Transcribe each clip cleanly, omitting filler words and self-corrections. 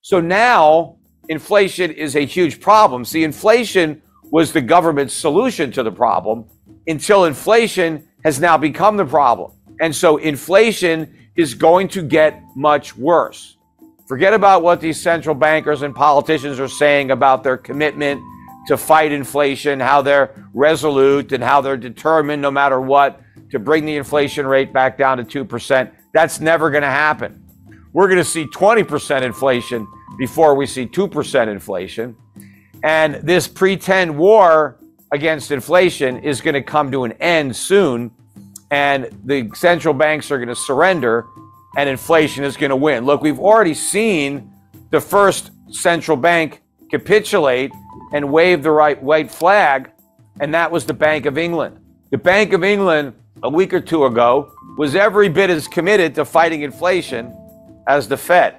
So now inflation is a huge problem. See, inflation was the government's solution to the problem until inflation has now become the problem. And so inflation is going to get much worse. Forget about what these central bankers and politicians are saying about their commitment to fight inflation, how they're resolute and how they're determined no matter what to bring the inflation rate back down to 2%. That's never going to happen. We're going to see 20% inflation before we see 2% inflation. And this pretend war against inflation is going to come to an end soon. And the central banks are going to surrender and inflation is going to win. Look, we've already seen the first central bank capitulate and wave the white flag, and that was the Bank of England. The Bank of England, a week or two ago, was every bit as committed to fighting inflation as the Fed,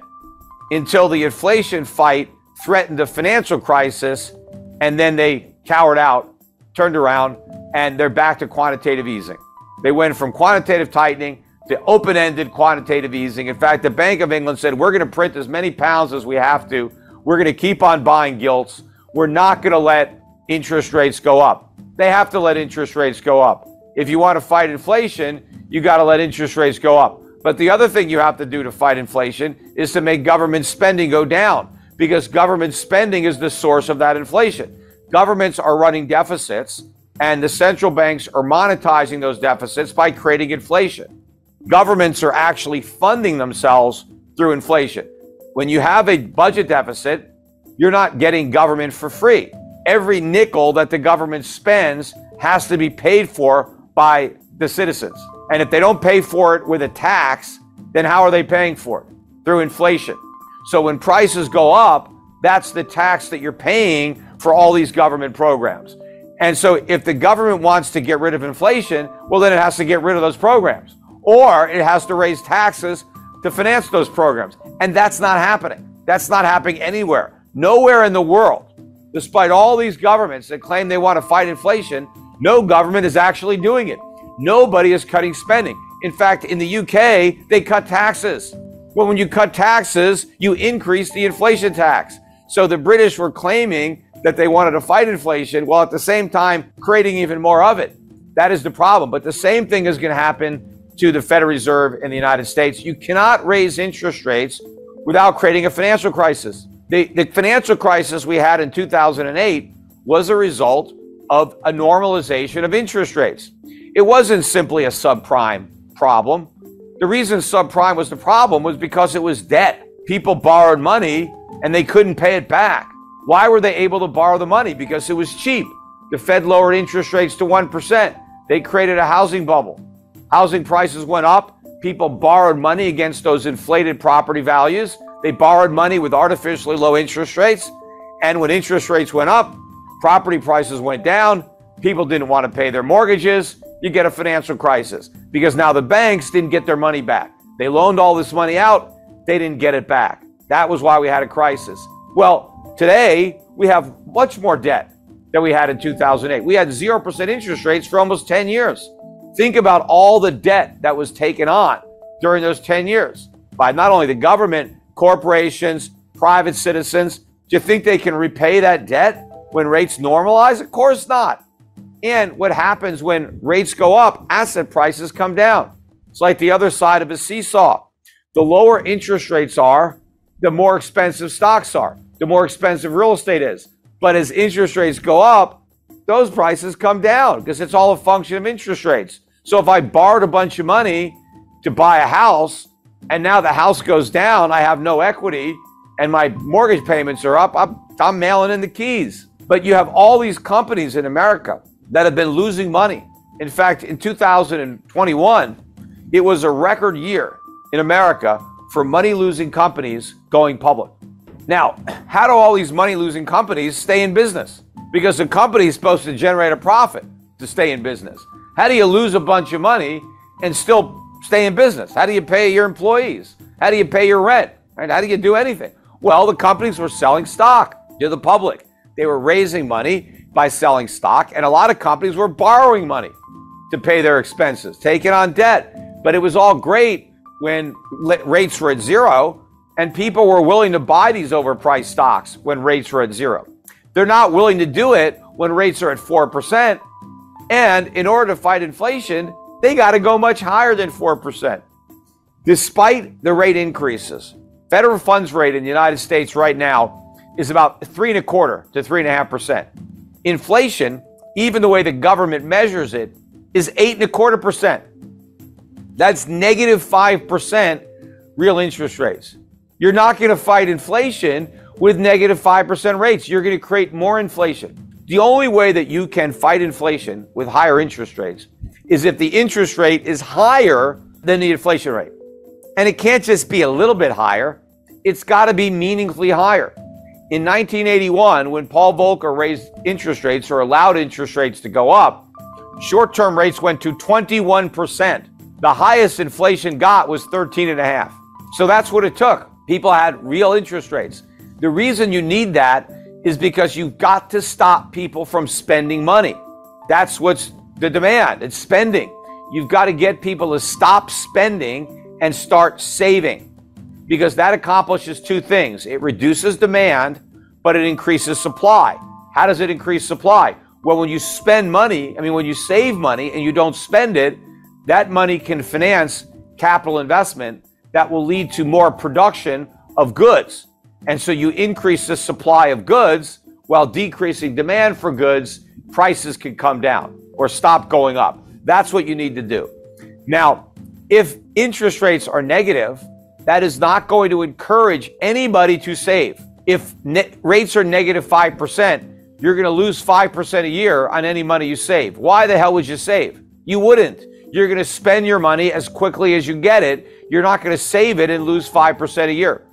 until the inflation fight threatened a financial crisis, and then they cowered out, turned around, and they're back to quantitative easing. They went from quantitative tightening to open-ended quantitative easing. In fact, the Bank of England said, we're going to print as many pounds as we have to. We're going to keep on buying gilts. We're not going to let interest rates go up. They have to let interest rates go up. If you want to fight inflation, you got to let interest rates go up. But the other thing you have to do to fight inflation is to make government spending go down, because government spending is the source of that inflation. Governments are running deficits, and the central banks are monetizing those deficits by creating inflation. Governments are actually funding themselves through inflation. When you have a budget deficit, you're not getting government for free. Every nickel that the government spends has to be paid for by the citizens. And if they don't pay for it with a tax, then how are they paying for it? Through inflation. So when prices go up, that's the tax that you're paying for all these government programs. And so if the government wants to get rid of inflation, well, then it has to get rid of those programs. Or it has to raise taxes to finance those programs. And that's not happening. That's not happening anywhere. Nowhere in the world, despite all these governments that claim they want to fight inflation, no government is actually doing it. Nobody is cutting spending. In fact, in the UK, they cut taxes. Well, when you cut taxes, you increase the inflation tax. So the British were claiming that they wanted to fight inflation while at the same time creating even more of it. That is the problem. But the same thing is going to happen to the Federal Reserve in the United States. You cannot raise interest rates without creating a financial crisis. The financial crisis we had in 2008 was a result of a normalization of interest rates. It wasn't simply a subprime problem. The reason subprime was the problem was because it was debt. People borrowed money and they couldn't pay it back. Why were they able to borrow the money? Because it was cheap. The Fed lowered interest rates to 1%. They created a housing bubble. Housing prices went up. People borrowed money against those inflated property values. They borrowed money with artificially low interest rates. And when interest rates went up, property prices went down. People didn't want to pay their mortgages. You get a financial crisis because now the banks didn't get their money back. They loaned all this money out. They didn't get it back. That was why we had a crisis. Well, today we have much more debt than we had in 2008. We had 0% interest rates for almost 10 years. Think about all the debt that was taken on during those 10 years by not only the government, corporations, private citizens. Do you think they can repay that debt when rates normalize? Of course not. And what happens when rates go up, asset prices come down. It's like the other side of a seesaw. The lower interest rates are, the more expensive stocks are, the more expensive real estate is. But as interest rates go up, those prices come down because it's all a function of interest rates. So if I borrowed a bunch of money to buy a house and now the house goes down, I have no equity and my mortgage payments are up, I'm mailing in the keys. But you have all these companies in America that have been losing money. In fact, in 2021, it was a record year in America for money-losing companies going public. Now, how do all these money-losing companies stay in business? Because the company is supposed to generate a profit to stay in business. How do you lose a bunch of money and still stay in business? How do you pay your employees? How do you pay your rent? Right? How do you do anything? Well, the companies were selling stock to the public. They were raising money by selling stock, and a lot of companies were borrowing money to pay their expenses, taking on debt. But it was all great when rates were at zero And people were willing to buy these overpriced stocks when rates were at zero. They're not willing to do it when rates are at 4%. And in order to fight inflation, they got to go much higher than 4%. Despite the rate increases, federal funds rate in the United States right now is about 3.25% to 3.5%. Inflation, even the way the government measures it, is 8.25%. That's negative 5% real interest rates. You're not going to fight inflation with negative 5% rates. You're going to create more inflation. The only way that you can fight inflation with higher interest rates is if the interest rate is higher than the inflation rate. And it can't just be a little bit higher. It's got to be meaningfully higher. In 1981, when Paul Volcker raised interest rates or allowed interest rates to go up, short-term rates went to 21%. The highest inflation got was 13.5%. So that's what it took. People had real interest rates. The reason you need that is because you've got to stop people from spending money. That's what's the demand. It's spending. You've got to get people to stop spending and start saving, because that accomplishes two things. It reduces demand, but it increases supply. How does it increase supply? Well, when you spend money, when you save money and you don't spend it, that money can finance capital investment that will lead to more production of goods. And so you increase the supply of goods while decreasing demand for goods, prices can come down or stop going up. That's what you need to do. Now, if interest rates are negative, that is not going to encourage anybody to save. If rates are negative 5%, you're going to lose 5% a year on any money you save. Why the hell would you save? You wouldn't. You're going to spend your money as quickly as you get it. You're not going to save it and lose 5% a year.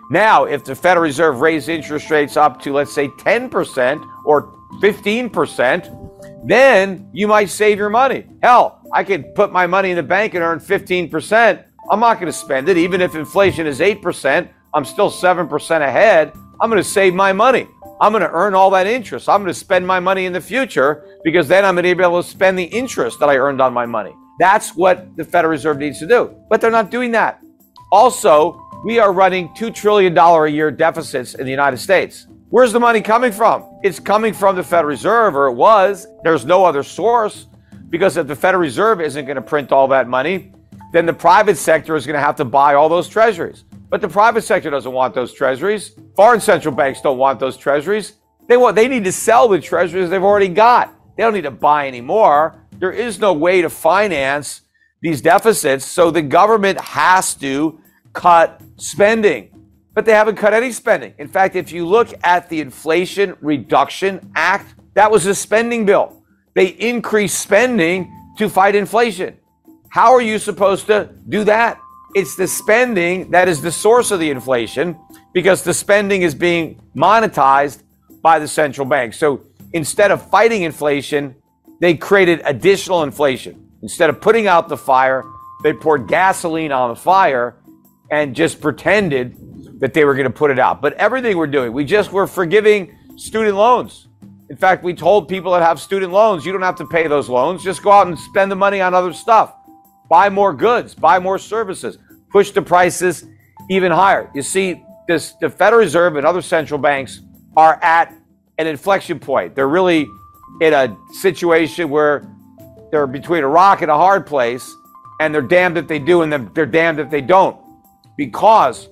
Now, if the Federal Reserve raised interest rates up to, let's say, 10% or 15%, then you might save your money. Hell, I could put my money in the bank and earn 15%. I'm not going to spend it. Even if inflation is 8%, I'm still 7% ahead. I'm going to save my money. I'm going to earn all that interest. I'm going to spend my money in the future, because then I'm going to be able to spend the interest that I earned on my money. That's what the Federal Reserve needs to do. But they're not doing that. Also, we are running $2 trillion a year deficits in the United States. Where's the money coming from? It's coming from the Federal Reserve, or it was. There's no other source, because if the Federal Reserve isn't going to print all that money, then the private sector is going to have to buy all those treasuries. But the private sector doesn't want those treasuries. Foreign central banks don't want those treasuries. They need to sell the treasuries they've already got. They don't need to buy any more. There is no way to finance these deficits, so the government has to cut spending. But they haven't cut any spending. In fact, if you look at the Inflation Reduction Act, that was a spending bill. They increased spending to fight inflation. How are you supposed to do that? It's the spending that is the source of the inflation, because the spending is being monetized by the central bank. So instead of fighting inflation, they created additional inflation. Instead of putting out the fire, they poured gasoline on the fire and just pretended that they were going to put it out. But everything we're doing, we're forgiving student loans. In fact, we told people that have student loans, you don't have to pay those loans. Just go out and spend the money on other stuff. Buy more goods, buy more services, push the prices even higher. You see, the Federal Reserve and other central banks are at an inflection point. They're really in a situation where they're between a rock and a hard place, and they're damned if they do and they're damned if they don't. Because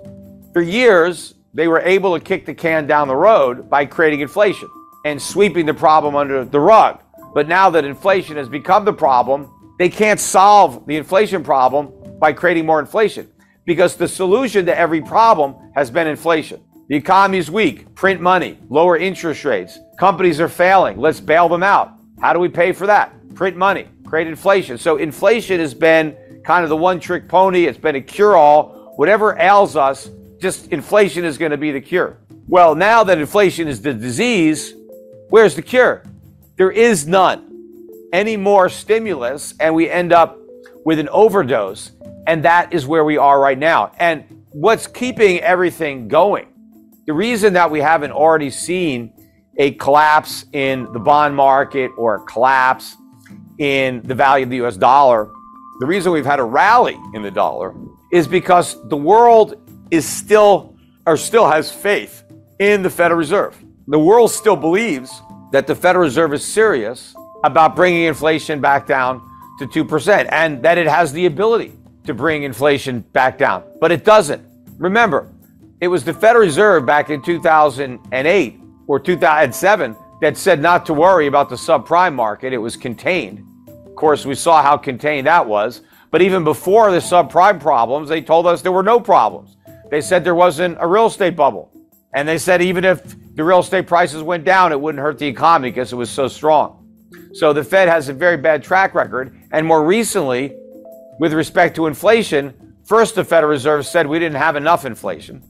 for years, they were able to kick the can down the road by creating inflation and sweeping the problem under the rug. But now that inflation has become the problem, they can't solve the inflation problem by creating more inflation, because the solution to every problem has been inflation. The economy is weak, print money, lower interest rates. Companies are failing, let's bail them out. How do we pay for that? Print money, create inflation. So inflation has been kind of the one-trick pony. It's been a cure-all. Whatever ails us, just inflation is going to be the cure. Well, now that inflation is the disease, where's the cure? There is none. Any more stimulus, and we end up with an overdose. And that is where we are right now. And what's keeping everything going, the reason that we haven't already seen a collapse in the bond market or a collapse in the value of the US dollar, the reason we've had a rally in the dollar is because the world is still or still has faith in the Federal Reserve. The world still believes that the Federal Reserve is serious about bringing inflation back down to 2% and that it has the ability to bring inflation back down, but it doesn't. Remember, it was the Federal Reserve back in 2008 or 2007 that said not to worry about the subprime market. It was contained. Of course, we saw how contained that was. But even before the subprime problems, they told us there were no problems. They said there wasn't a real estate bubble. And they said even if the real estate prices went down, it wouldn't hurt the economy because it was so strong. So the Fed has a very bad track record. And more recently, with respect to inflation, first the Federal Reserve said we didn't have enough inflation.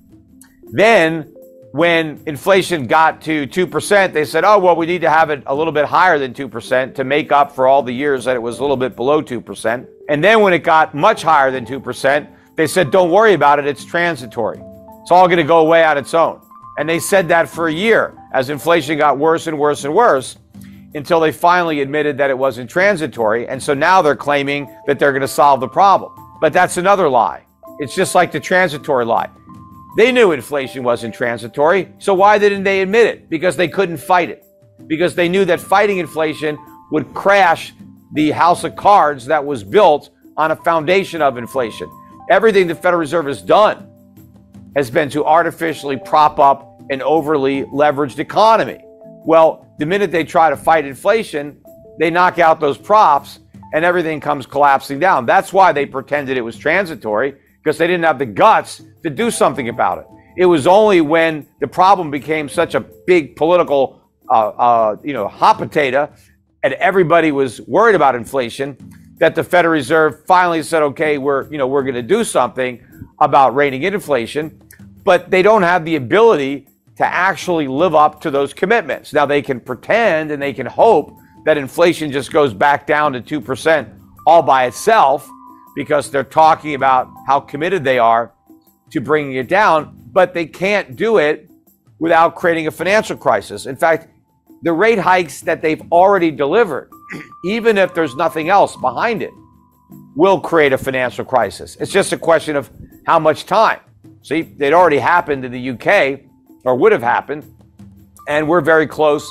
Then when inflation got to 2%, they said, oh, well, we need to have it a little bit higher than 2% to make up for all the years that it was a little bit below 2%. And then when it got much higher than 2%, they said, don't worry about it, it's transitory. It's all going to go away on its own. And they said that for a year as inflation got worse and worse and worse until they finally admitted that it wasn't transitory. And so now they're claiming that they're going to solve the problem. But that's another lie. It's just like the transitory lie. They knew inflation wasn't transitory, so why didn't they admit it? Because they couldn't fight it. Because they knew that fighting inflation would crash the house of cards that was built on a foundation of inflation. Everything the Federal Reserve has done has been to artificially prop up an overly leveraged economy. Well, the minute they try to fight inflation, they knock out those props and everything comes collapsing down. That's why they pretended it was transitory, because they didn't have the guts to do something about it. It was only when the problem became such a big political, hot potato, and everybody was worried about inflation, that the Federal Reserve finally said, okay, we're going to do something about reining in inflation, but they don't have the ability to actually live up to those commitments. Now they can pretend and they can hope that inflation just goes back down to 2% all by itself, because they're talking about how committed they are to bringing it down, but they can't do it without creating a financial crisis. In fact, the rate hikes that they've already delivered, even if there's nothing else behind it, will create a financial crisis. It's just a question of how much time. See, it already happened in the UK, or would have happened, and we're very close